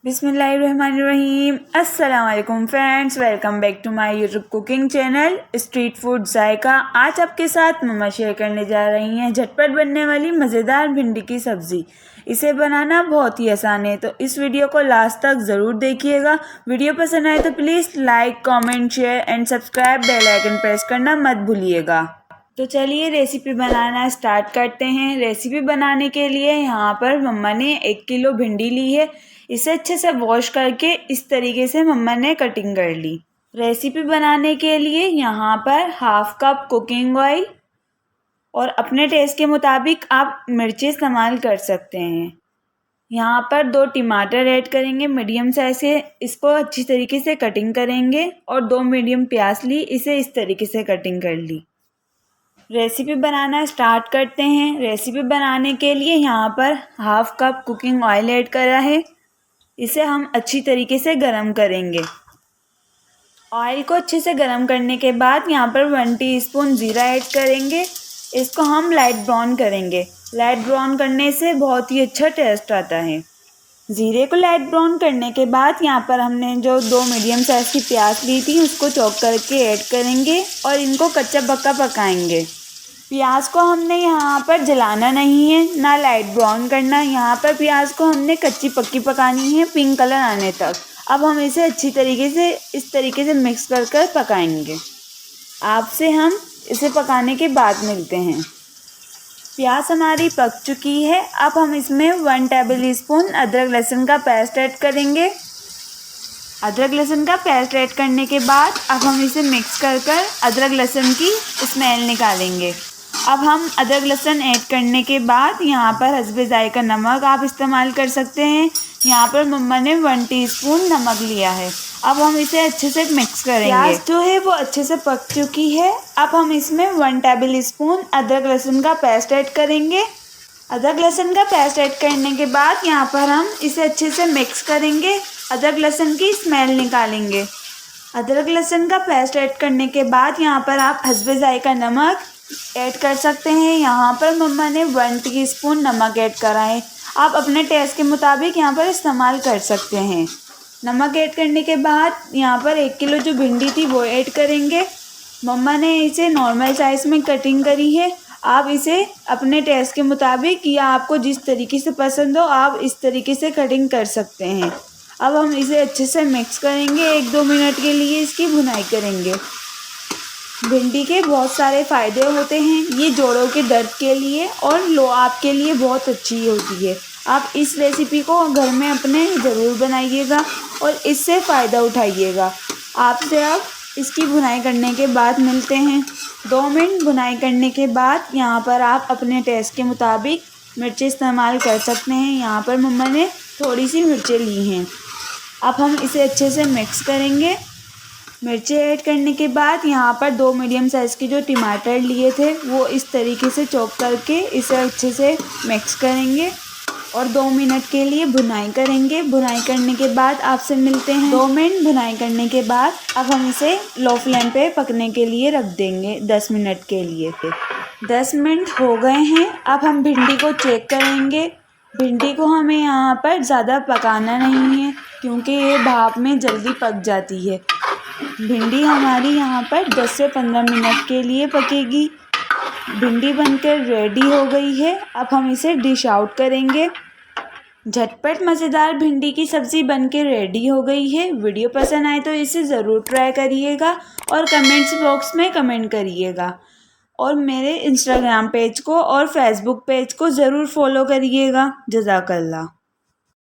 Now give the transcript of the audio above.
बिस्मिल्लाहिर्रहमानिर्रहीम। अस्सलाम वालेकुम friends, welcome back to my YouTube cooking channel street food जायका। आज आपके साथ मम्मा शेयर करने जा रही हैं झटपट बनने वाली मज़ेदार भिंडी की सब्ज़ी। इसे बनाना बहुत ही आसान है, तो इस वीडियो को लास्ट तक ज़रूर देखिएगा। वीडियो पसंद आए तो please like, comment, share and subscribe, bell icon press करना मत भूलिएगा। तो चलिए रेसिपी बनाना स्टार्ट करते हैं। रेसिपी बनाने के लिए यहाँ पर मम्मा ने 1 किलो भिंडी ली है। इसे अच्छे से वॉश करके इस तरीके से मम्मा ने कटिंग कर ली। रेसिपी बनाने के लिए यहाँ पर हाफ कप कुकिंग ऑयल और अपने टेस्ट के मुताबिक आप मिर्ची इस्तेमाल कर सकते हैं। यहाँ पर 2 टमाटर ऐड करेंगे मीडियम साइज से, इसको अच्छी तरीके से कटिंग करेंगे। और 2 मीडियम प्याज ली, इसे इस तरीके से कटिंग कर ली। रेसिपी बनाना स्टार्ट करते हैं। रेसिपी बनाने के लिए यहाँ पर half cup cooking oil add करा है। इसे हम अच्छी तरीके से गरम करेंगे। ऑयल को अच्छे से गरम करने के बाद यहाँ पर 1 टीस्पून जीरा ऐड करेंगे। इसको हम लाइट ब्राउन करेंगे। लाइट ब्राउन करने से बहुत ही अच्छा टेस्ट आता है। जीरे को लाइट ब्राउन करने के बाद यहाँ पर हमने जो 2 मीडियम साइज़ की प्याज ली थी उसको चॉप करके ऐड करेंगे और इनको कच्चा पक्का पकाएंगे। प्याज को हमने यहाँ पर जलाना नहीं है, ना लाइट ब्राउन करना। यहाँ पर प्याज को हमने कच्ची पक्की पकानी है, पिंक कलर आने तक। अब हम इसे अच्छी तरीके से इस तरीके से मिक्स कर पकाएंगे। आपसे हम इसे पकाने के बाद मिलते हैं। प्याज हमारी पक चुकी है। अब हम इसमें 1 टेबल स्पून अदरक लहसुन का पेस्ट ऐड करेंगे। अदरक लहसुन का पेस्ट ऐड करने के बाद अब हम इसे मिक्स कर अदरक लहसुन की स्मेल निकालेंगे। अब हम अदरक लहसुन ऐड करने के बाद यहाँ पर हस्बे जायका नमक आप इस्तेमाल कर सकते हैं। यहाँ पर मम्मा ने 1 टीस्पून नमक लिया है। अब हम इसे अच्छे से मिक्स करेंगे। प्याज जो है वो अच्छे से पक चुकी है। अब हम इसमें 1 टेबल स्पून अदरक लहसुन का पेस्ट ऐड करेंगे। अदरक लहसुन का पेस्ट ऐड करने के बाद यहाँ पर हम इसे अच्छे से मिक्स करेंगे। अदरक लहसुन की स्मेल निकालेंगे। अदरक लहसुन का पेस्ट ऐड करने के बाद यहाँ पर आप हस्बे जायका नमक ऐड कर सकते हैं। यहाँ पर मम्मा ने 1 टीस्पून नमक ऐड करा है। आप अपने टेस्ट के मुताबिक यहाँ पर इस्तेमाल कर सकते हैं। नमक ऐड करने के बाद यहाँ पर 1 किलो जो भिंडी थी वो ऐड करेंगे। मम्मा ने इसे नॉर्मल साइज़ में कटिंग करी है। आप इसे अपने टेस्ट के मुताबिक या आपको जिस तरीके से पसंद हो आप इस तरीके से कटिंग कर सकते हैं। अब हम इसे अच्छे से मिक्स करेंगे। 1-2 मिनट के लिए इसकी भुनाई करेंगे। भिंडी के बहुत सारे फ़ायदे होते हैं। ये जोड़ों के दर्द के लिए और लोआब के लिए बहुत अच्छी होती है। आप इस रेसिपी को घर में अपने ज़रूर बनाइएगा और इससे फ़ायदा उठाइएगा। आपसे अब इसकी भुनाई करने के बाद मिलते हैं। 2 मिनट भुनाई करने के बाद यहाँ पर आप अपने टेस्ट के मुताबिक मिर्ची इस्तेमाल कर सकते हैं। यहाँ पर मम्मा ने थोड़ी सी मिर्चें ली हैं। अब हम इसे अच्छे से मिक्स करेंगे। मिर्ची ऐड करने के बाद यहाँ पर 2 मीडियम साइज़ के जो टमाटर लिए थे वो इस तरीके से चॉप करके इसे अच्छे से मिक्स करेंगे और 2 मिनट के लिए भुनाई करेंगे। भुनाई करने के बाद आपसे मिलते हैं। 2 मिनट भुनाई करने के बाद अब हम इसे लो फ्लेम पे पकने के लिए रख देंगे 10 मिनट के लिए। 10 मिनट हो गए हैं। अब हम भिंडी को चेक करेंगे। भिंडी को हमें यहाँ पर ज़्यादा पकाना नहीं है क्योंकि ये भाप में जल्दी पक जाती है। भिंडी हमारी यहाँ पर 10 से 15 मिनट के लिए पकेगी। भिंडी बनकर रेडी हो गई है। अब हम इसे डिश आउट करेंगे। झटपट मज़ेदार भिंडी की सब्ज़ी बनकर रेडी हो गई है। वीडियो पसंद आए तो इसे ज़रूर ट्राई करिएगा और कमेंट्स बॉक्स में कमेंट करिएगा। और मेरे इंस्टाग्राम पेज को और फेसबुक पेज को ज़रूर फॉलो करिएगा। जज़ाकल्लाह।